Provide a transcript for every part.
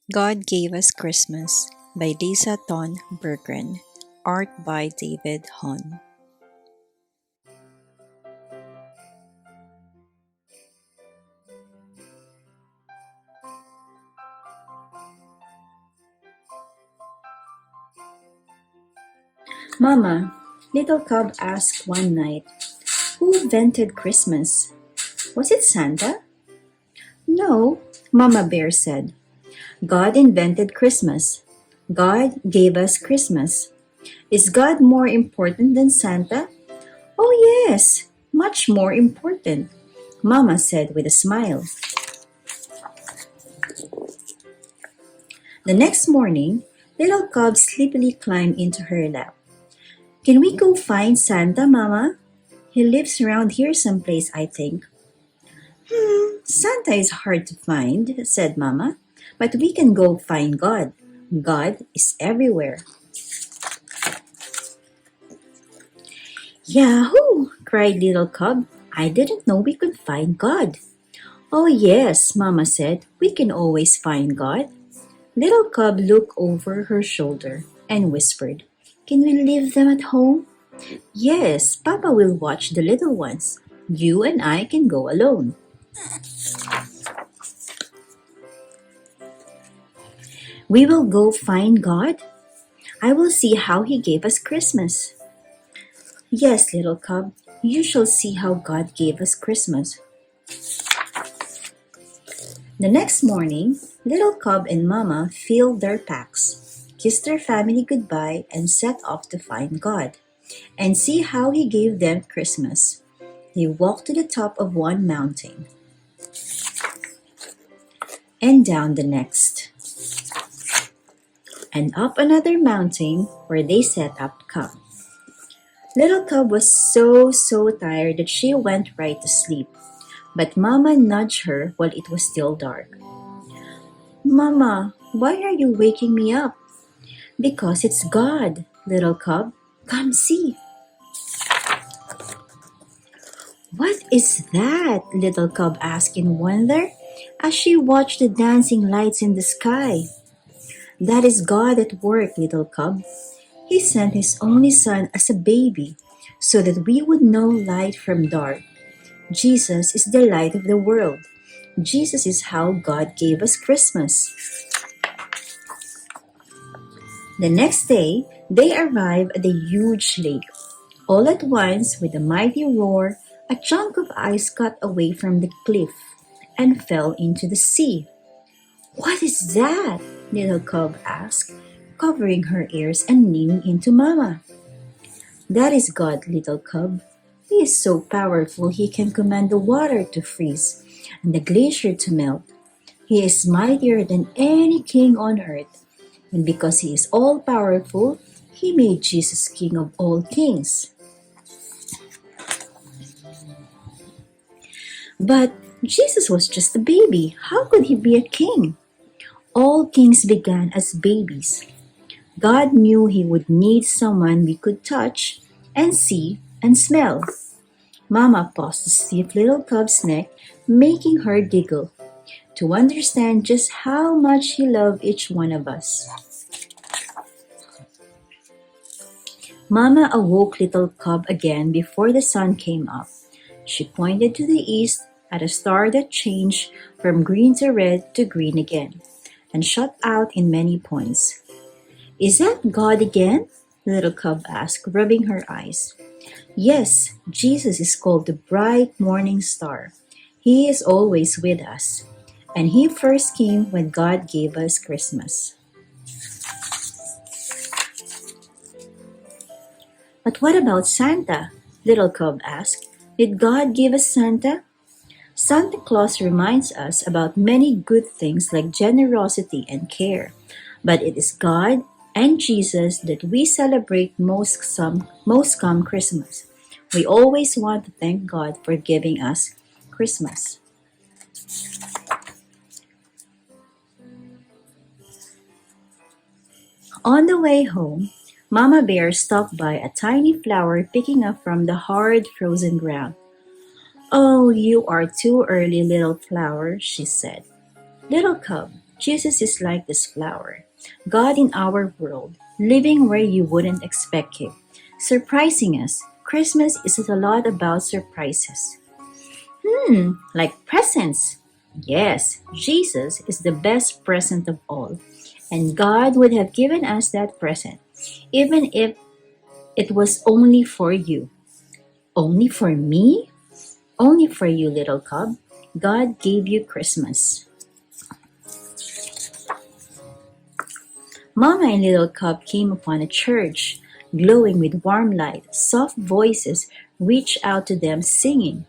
God Gave Us Christmas by Lisa Tawn Bergren. Art by David Hahn. Mama, little cub asked one night, who invented Christmas? Was it Santa? No, Mama Bear said. God invented Christmas. God gave us Christmas. Is God more important than Santa? Oh, yes, much more important, Mama said with a smile. The next morning, little cub sleepily climbed into her lap. Can we go find Santa, Mama? He lives around here someplace, I think. Santa is hard to find, said Mama, but we can go find God. God is everywhere. Yahoo! Cried little cub. I didn't know we could find God. Oh, yes, Mama said. We can always find God. Little cub looked over her shoulder and whispered, can we leave them at home? Yes, Papa will watch the little ones. You and I can go alone. We will go find God. I will see how He gave us Christmas. Yes, little cub, you shall see how God gave us Christmas. The next morning, little cub and Mama filled their packs, kissed their family goodbye, and set off to find God and see how He gave them Christmas. They walked to the top of one mountain and down the next, and up another mountain where they set up camp. Little cub was so tired that she went right to sleep, but Mama nudged her while it was still dark. Mama, why are you waking me up? Because it's God, little cub. Come see. What is that? Little cub asked in wonder as she watched the dancing lights in the sky. That is God at work, little cub. He sent His only Son as a baby so that we would know light from dark. Jesus is the light of the world. Jesus is how God gave us Christmas. The next day, they arrived at the huge lake. All at once, with a mighty roar, a chunk of ice cut away from the cliff and fell into the sea. What is that? Little cub asked, covering her ears and leaning into Mama. That is God, little cub. He is so powerful He can command the water to freeze and the glacier to melt. He is mightier than any king on earth. And because He is all powerful, He made Jesus King of all kings. But Jesus was just a baby. How could He be a king? All kings began as babies. God knew He would need someone we could touch and see and smell. Mama paused to sniff little cub's neck, making her giggle, to understand just how much He loved each one of us. Mama awoke little cub again before the sun came up. She pointed to the east at a star that changed from green to red to green again, and shot out in many points. Is that God again? Little cub asked, rubbing her eyes. Yes, Jesus is called the bright morning star. He is always with us, and He first came when God gave us Christmas. But what about Santa? Little cub asked. Did God give us Santa? Santa Claus reminds us about many good things like generosity and care, but it is God and Jesus that we celebrate most come Christmas. We always want to thank God for giving us Christmas. On the way home, Mama Bear stopped by a tiny flower picking up from the hard frozen ground. Oh, you are too early, little flower, she said. Little cub, Jesus is like this flower, God in our world, living where you wouldn't expect Him, surprising us. Christmas is a lot about surprises. Like presents. Yes, Jesus is the best present of all. And God would have given us that present, even if it was only for you. Only for me? Only for you, little cub. God gave you Christmas. Mama and little cub came upon a church, glowing with warm light. Soft voices reached out to them, singing.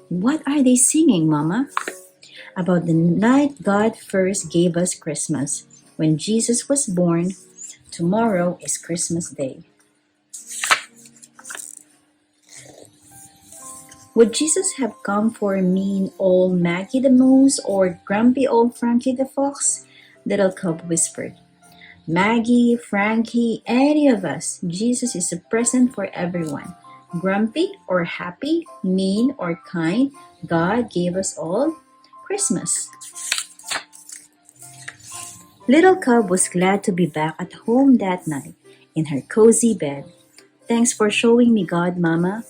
What are they singing, Mama? About the night God first gave us Christmas. When Jesus was born, tomorrow is Christmas Day. Would Jesus have come for mean old Maggie the Moose or grumpy old Frankie the Fox? Little Cub whispered. Maggie, Frankie, any of us, Jesus is a present for everyone. Grumpy or happy, mean or kind, God gave us all Christmas. Little Cub was glad to be back at home that night, in her cozy bed. Thanks for showing me God, Mama.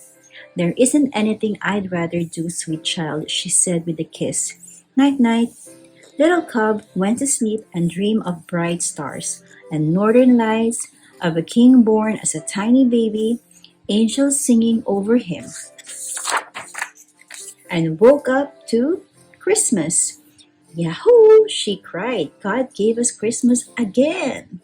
There isn't anything I'd rather do, sweet child, she said with a kiss. Night, night. Little Cub went to sleep and dreamed of bright stars and northern lights, of a king born as a tiny baby, angels singing over him, and woke up to Christmas. Yahoo! She cried. God gave us Christmas again.